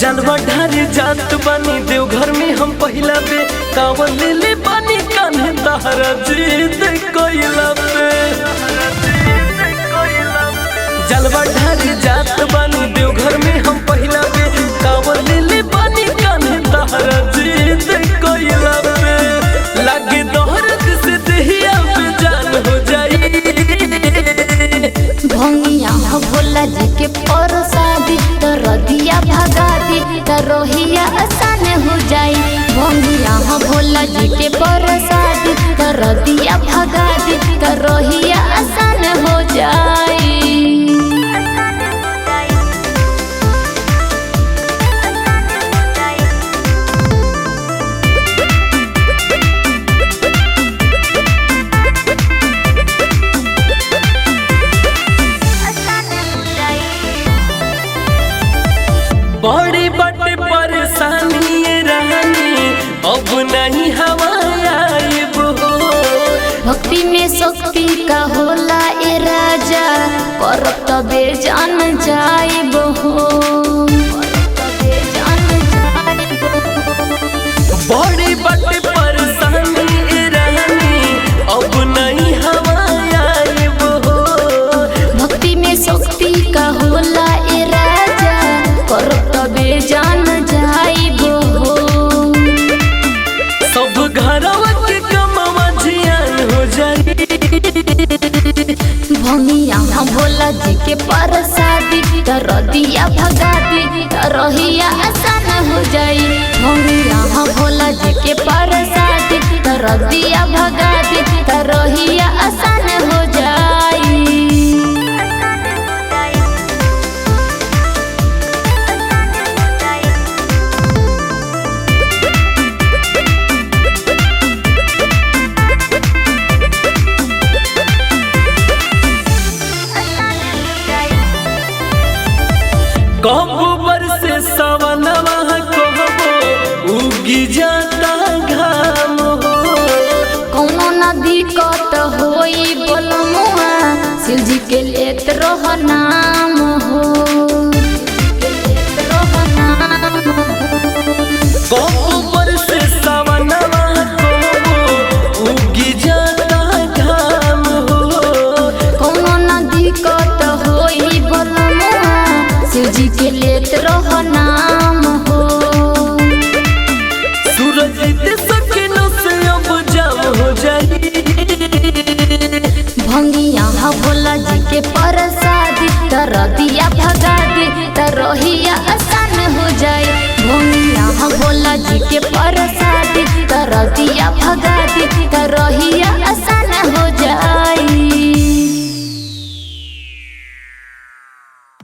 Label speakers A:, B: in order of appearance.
A: जलवा ढारे जात बानी देवघर में हम पहिला बे कांवर ले ले बानी कान्हे तहरा जीत कोइला पे। जलवा ढारे जात बानी देवघर में हम पहिला बे कांवर ले ले बानी कान्हे तहरा जीत कोइला पे। लागे दोहरत से देहिया पे जान हो जाई।
B: भंगिया हो भोला जी के परसादी रदिया भगा दी रोहिया आसान हो जाई। भंगिया हो भोला जी के परसादी रदिया भगा दी रोहिया आसान हो जाई।
A: बड़ी बड़ी परेशानी रहनी अब नहीं हवाइब हो।
B: भक्ति में शक्ति का होला ए राजा करब तबे जान जाइब हो।
A: बड़ी बड़ी परेशानी रहनी अब नहीं हवाइब हो।
B: भक्ति में शक्ति का होला ए राजा करब तबे जान जाइब हो।
A: सब घरवा के कमवा जियान हो जाई।
B: भंगिया भोला जी के परसादी रदिया भगा दी रोहिया आसान हो जाई। भंगिया भोला जी के परसादी रदिया भगा दी रोहिया आसान हो जाई।
A: कहबो बरसे सवनवा कहबो उगी जाता घाम हो।
B: कौनो नदी कट होई बोलमुआ शिव जी के लेत रह नाम हो।
A: कहबो बरसे सवनवा कहबो उगी जाता घाम हो।
B: कौनो नदी कट होई बोलमुआ शिव जी के लेत रह नाम हो।
A: सूरज दे सकिनो से अब जाम हो जाई।
B: भंगिया भोला जी के परसादी रदिया भगा दी रोहिया आसान हो जाए। भंगिया भोला जी के परसादी रदिया भगा दी रोहिया आसान